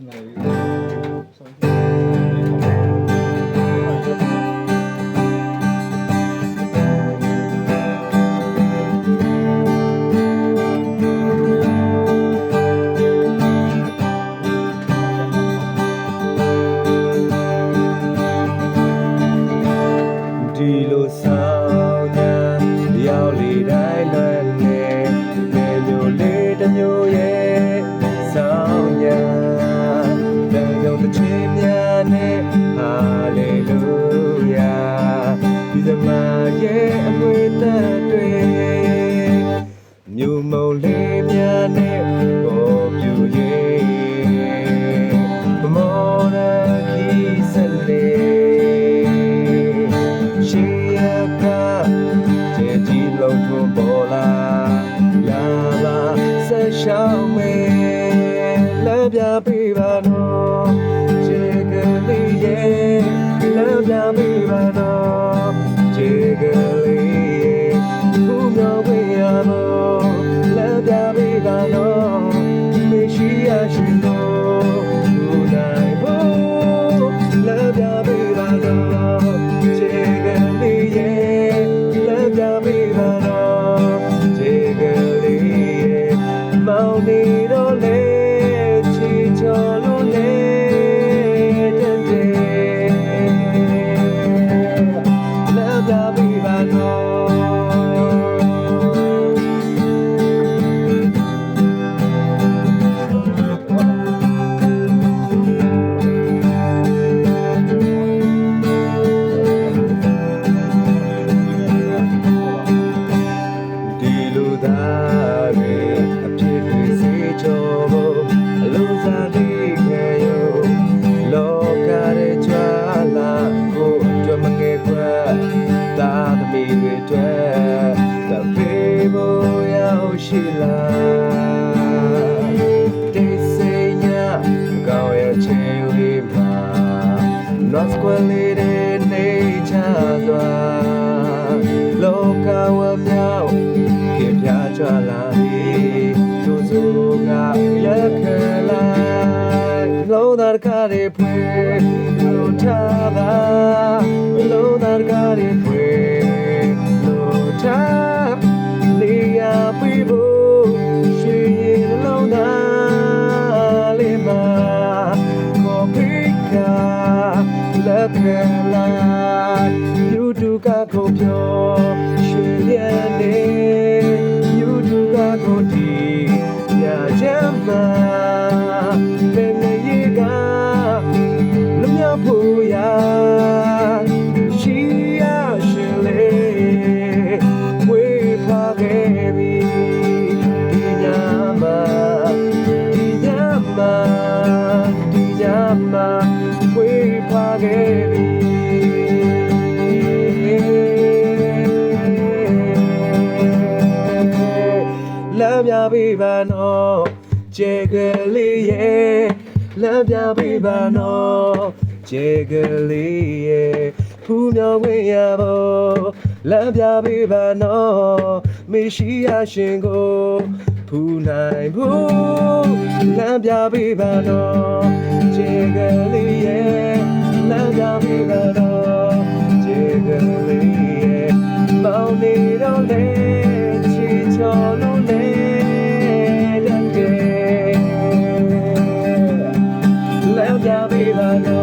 ဒီလိုဆောင်ညာရောက်လေတိုင်းလွယ်နေမျိုးလေးတစ်မျိုးရဲ့ဆောင်ညာတန်ရုံတစ်ချိန်များနဲ့ဟာလေလုယာဒီသမားရဲ့အမွေသက်တွေမြို့မုံလေးများနဲ့ပေါ်ပြူရဲ့မော်ရခီစလေလုံးထုံပေါ်လာလာပါဆက်ရှောင်းမေလက်ပြပေးပါတော့ခြေကလေးရဲ့လက်ပြပေးပါတော့ခြေကလေးရဲ့ဘူးမျိုးပေးရတော့လက်ပြပေးပါတော့မရှိရရှိတော့ဘူးနိုင်ဘူးလက်ပြပေးပါတော့ခြေကလေးရဲ့လက်ပြပေးပါမောင်နေတော့လေချီချော်လို့လေတဲ့လက်ပြပေးပါတော့ဒီလိုသားတွေအလုံးစားလေးခဲယောလောကရဲ့ကြွာလာကိုအတွက်မငယ်ခွက်သာသမီတွေအတွက်တပေးဖို့ရောက်ရှိလာတိတ်ဆိတ်ညကောင်းရဲ့ချေလေးမှာ North Quality နေချသွားလောကဝမြောက်ခင်ပြကြွလာပြီးသူစုကရက်ခလိုက်လုံးသားကားတွေဖွေလို့ထားပါလုံးသားကားတွေဖွေလို့ထားလေးရပြီးဖို့ရှိရင်လုံးသားလေးမှာကိုဖိကလက်ခလိုက်ယူတူကခုံပြောရွှေရနေယူတူကခုံတီညာချမ်းသာပင်ရေကလွမြောက်ဖို့ရရှိရရှင်လေဝေးဖားခဲ့ပြီဒီညမှာဒီညမှာဒီညမှာဝေးဖားခဲ့ပြီလက်ပြပေးပါနော်ခြေကလေးရဲ့လက်ပြပေးပါနော်ခြေကလေးရဲ့ဖူးမြော်ဝင်ရဖို့လက်ပြပေးပါနော်မရှိရရှင်ကိုဖူးနိုင်ဘူးလက်ပြပေးပါနော်ခြေကလေးရဲ့လက်ပြပေးပါနော်ခြေကလေးရဲ့မောင်နေတော့လေချီချော်လို့လေလက်ပြပေးပါနော်